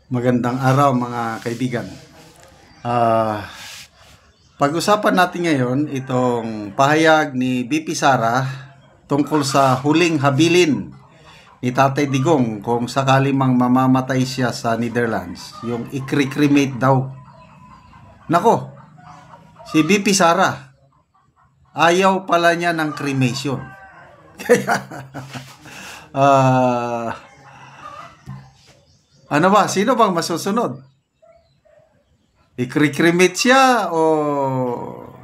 Magandang araw mga kaibigan. Ah, Pag-usapan natin ngayon itong pahayag ni BP Sara tungkol sa huling habilin ni Tatay Digong kung sakali mang mamamatay siya sa Netherlands. Yung i-cremate daw. Nako, si BP Sara, ayaw pala niya ng cremation. Kaya, ano ba? Sino bang masusunod? I-cremate siya o...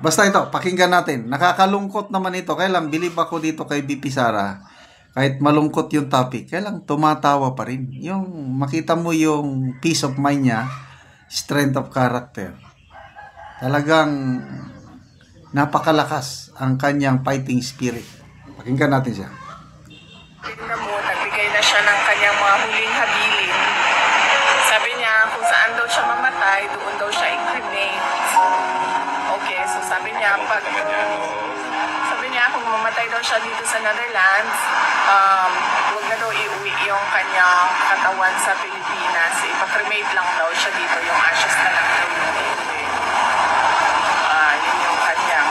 Basta ito, pakinggan natin. Nakakalungkot naman ito. Kaya lang, believe ako dito kay BP Sara. Kahit malungkot yung topic, kaya lang tumatawa pa rin. Yung makita mo yung peace of mind niya, strength of character. Talagang napakalakas ang kanyang fighting spirit. Pakinggan natin siya. Tingnan mo, nagbigay na siya ng kanyang mga huling habilin. Sabi niya kung saan daw siya mamatay, doon daw siya i-cremate. Okay, so sabi niya kung mamatay daw siya dito sa Netherlands, huwag na daw iuwi yung kanyang katawan sa Pilipinas. Ipa-cremate lang daw siya dito, yung ashes na lang daw yung iuwi. Yun yung kanyang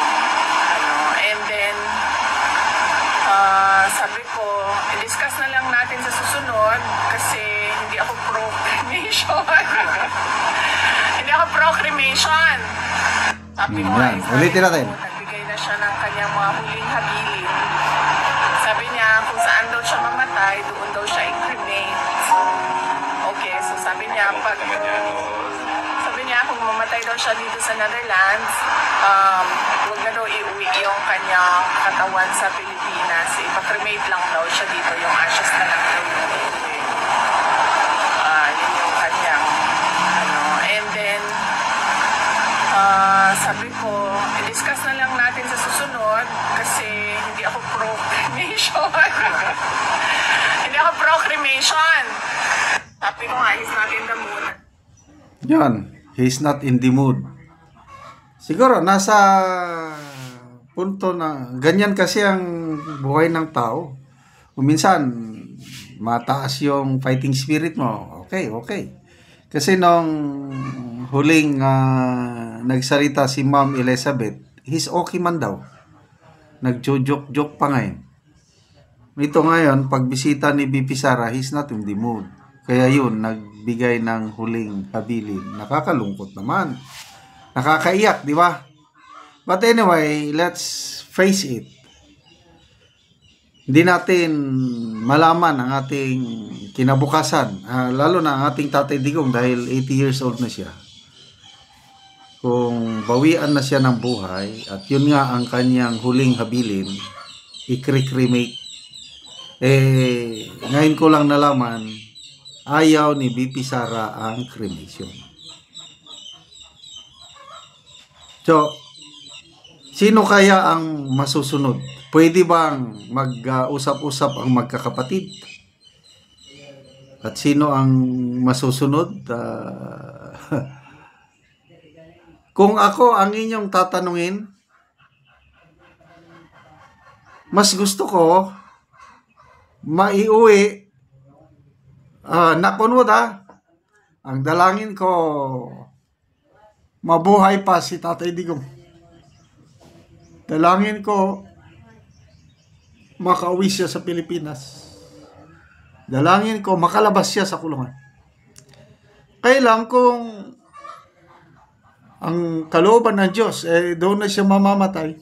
and then sabi ko, i-discuss na lang natin sa susunod kasi hindi ako pro-cremation. Hindi ako pro-cremation. Sabi ko, ulitin natin. nagbigay na siya ng kanyang mga huling habilin. Sabi niya kung saan daw siya mamatay, doon daw siya i-cremate. Okay, so sabi niya kung mamatay daw siya dito sa Netherlands, huwag na daw iuwi yung kanyang katawan sa Pilipinas. Ipa-cremate lang daw siya dito, yung ashes na lang daw yung iuwi. Yun yung kanyang and then sabi ko, i-discuss na lang natin sa susunod kasi hindi ako pro-cremation. Hindi ako pro-cremation. Sabi ko nga, he's not in the mood. Yan. He's not in the mood. Siguro, nasa punto na, ganyan kasi ang buhay ng tao. Kung minsan, mataas yung fighting spirit mo, okay. Kasi nung huling nagsalita si Ma'am Elizabeth, he's okay man daw. Nagjo-joke pa ngayon. Ito ngayon, pagbisita ni BP Sara, he's not in the mood. Kaya yun, nagbigay ng huling habilin. Nakakalungkot naman. Nakakaiyak, di ba? But anyway, let's face it. Hindi natin malaman ang ating kinabukasan. Lalo na ang ating Tatay Digong dahil 80 years old na siya. Kung bawian na siya ng buhay, at yun nga ang kanyang huling habilin, i-cremate. Ngayon ko lang nalaman, ayaw ni BP Sara ang cremation. So, sino kaya ang masusunod? Pwede bang mag-usap-usap ang magkakapatid? At sino ang masusunod? Kung ako ang inyong tatanungin, mas gusto ko maiuwi. Nakunod ang dalangin ko, mabuhay pa si Tatay Digong. Dalangin ko, makauwi siya sa Pilipinas. Dalangin ko, makalabas siya sa kulungan. Kailang kung ang kalooban ng Diyos, doon na siya mamamatay.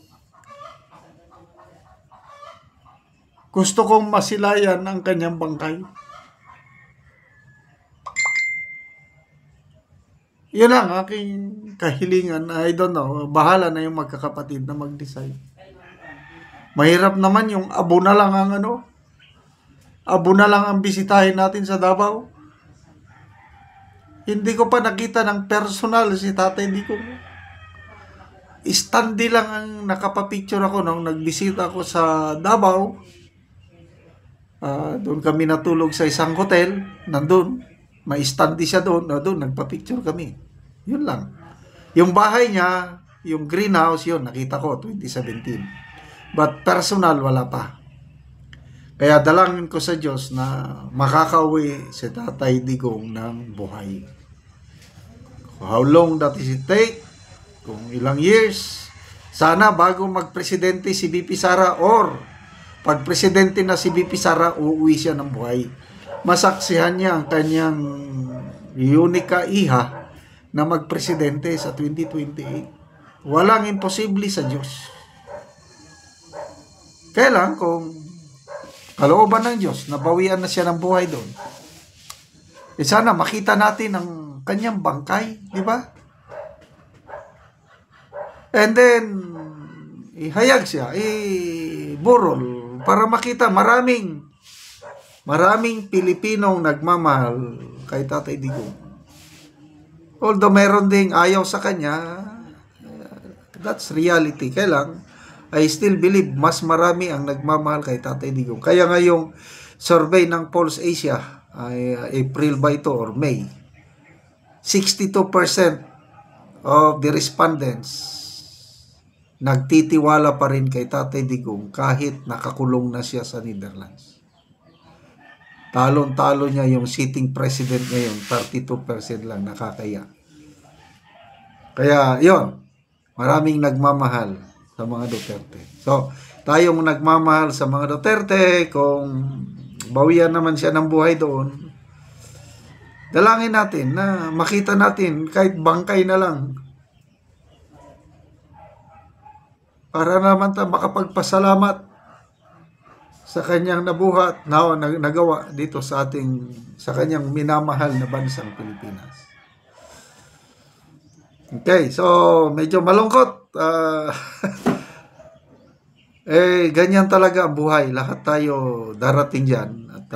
Gusto kong masilayan ang kanyang bangkay. Yun lang aking kahilingan. I don't know. Bahala na yung magkakapatid na mag-decide. Mahirap naman yung abo na lang ang bisitahin natin sa Davao. Hindi ko pa nakita ng personal si Tatay Digong. Standi lang ang nakapapicture ako nung nagbisita ako sa Davao. Doon kami natulog sa isang hotel. Nandun. May standi siya doon. Doon, nagpa-picture kami. Yun lang. Yung bahay niya, yung greenhouse, yun, nakita ko, 2017. But personal, wala pa. Kaya dalangin ko sa Diyos na makakauwi si Tatay Digong ng buhay. How long that is it take? Kung ilang years? Sana bago magpresidente si BP Sara or pag presidente na si BP Sara, uuwi siya ng buhay. Masaksihan niya ang kanyang unika iha na magpresidente sa 2028. Walang imposible sa Diyos. Kaya lang kung kalooban ng Diyos, nabawian na siya ng buhay doon. Sana makita natin ang kanyang bangkay, di ba? And then, ihayag siya, iburol, para makita maraming Pilipinong nagmamahal kay Tatay Digong. Although meron ding ayaw sa kanya, that's reality. Kaya lang, I still believe mas marami ang nagmamahal kay Tatay Digong. Kaya ngayong survey ng Pulse Asia, April ba ito or May, 62% of the respondents nagtitiwala pa rin kay Tatay Digong kahit nakakulong na siya sa Netherlands. Talon-talo niya yung sitting president ngayon, 32% lang, nakakaya. Kaya yon, maraming nagmamahal sa mga Duterte. So, tayong nagmamahal sa mga Duterte, kung bawian naman siya ng buhay doon, dalangin natin na makita natin kahit bangkay na lang para naman tayo makapagpasalamat sa kanyang nabuhat na nagawa dito sa kanyang minamahal na bansang Pilipinas. Okay, so medyo malungkot. Ganyan talaga ang buhay. Lahat tayo darating dyan. At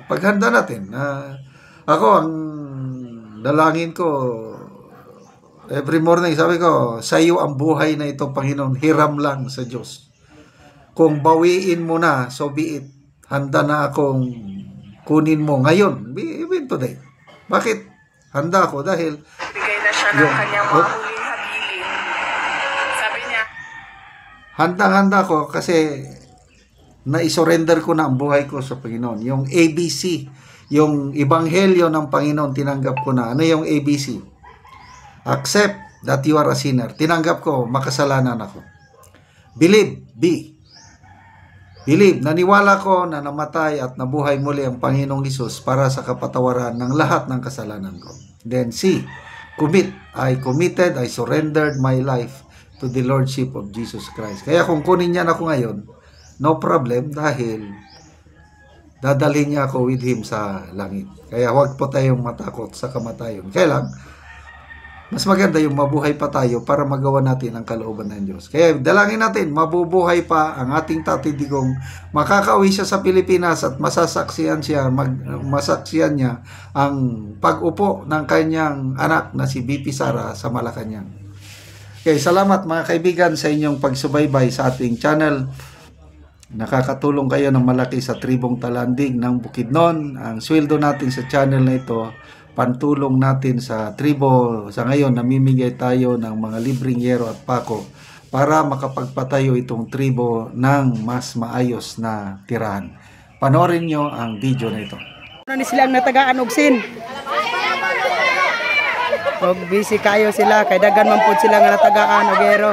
paghanda natin. Ako, ang dalangin ko, every morning, sabi ko, sa iyo ang buhay na ito, Panginoon, hiram lang sa Diyos. Kung bawiin mo na, so be it. Handa na akong kunin mo ngayon, even today. Bakit? Handa ako dahil Bigay na siya ng kanyang mga huling habilin. Sabi niya, handang-handa ko kasi na-surrender ko na ang buhay ko sa Panginoon. Yung ABC, yung Ebanghelyo ng Panginoon, tinanggap ko na. Ano yung ABC? Accept that you are a sinner. Tinanggap ko, makasalanan ako. Believe, Believe, naniwala ko na namatay at nabuhay muli ang Panginoong Hesus para sa kapatawaran ng lahat ng kasalanan ko. Then C, commit. I committed, I surrendered my life to the Lordship of Jesus Christ. Kaya kung kunin niya ako ngayon, no problem dahil dadalhin niya ako with Him sa langit. Kaya huwag po tayong matakot sa kamatayon. Kaya lang, mas maganda yung mabuhay pa tayo para magawa natin ang kalooban ng Diyos. Kaya dalangin natin, mabubuhay pa ang ating Tatay Digong, makakauwi siya sa Pilipinas at masasaksihan niya ang pag-upo ng kanyang anak na si BP Sara sa Malacanang. Okay, salamat mga kaibigan sa inyong pagsubaybay sa ating channel. Nakakatulong kayo ng malaki sa Tribong Talandig ng Bukidnon. Ang sweldo natin sa channel na ito, pantulong natin sa tribo. Sa ngayon, namimigay tayo ng mga libreng yero at pako para makapagpatayo itong tribo ng mas maayos na tirahan. Panoorin nyo ang video na ito. Ano silang natagaan og sin? Og busy kayo sila, kay dagan man pud sila nga natagaan og yero.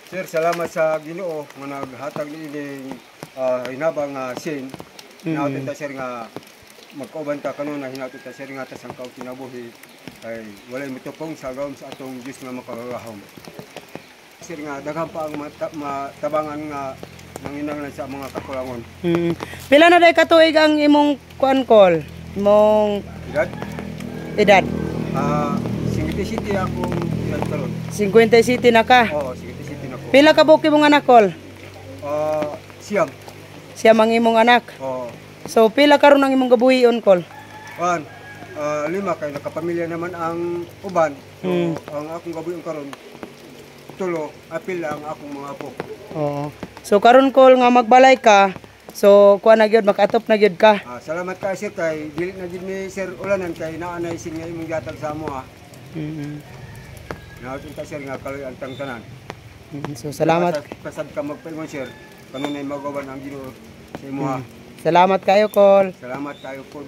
Sir, salamat sa Ginoo nga naghatag niining hinabang nga sin. Hinautod ta sir nga magkauban ta kanon na hinautod ta sir nga tas ang kaong kinabuhi ay walay mitupong sa gawom sa atong Dios nga makagahom. Sir nga daghang pa ang matabangan nga nanginanglan sa mga kakulangon. Pila na day katuig ang imong kuan call? Imong Edad? edad? City ako yan karon. 57 na ka. Oo, City na ko. Pila ka buok imong anak kol? Siyam. Siya mang imong anak. Oo. So pila karon ang imong gabuhion kol? Kuan, 5 kay nakapamilya naman ang uban. So, ang akong gabuhion karon tulo, apil ang akong mga apo. Oo. So karon kol nga magbalay ka. So kuha na gyud makaatop na gyud ka. Salamat ka sir kay dili na gid ni Sir Ulanan kay naanay sin nga imong gihatag sa amo ha. Naawit ka sir nga kaloy ang tanan. So salamat. Pasad ka magpaingon sir. Kanunay magawan ang Ginoo sa imo ha. Salamat kayo kol. Salamat kayo po.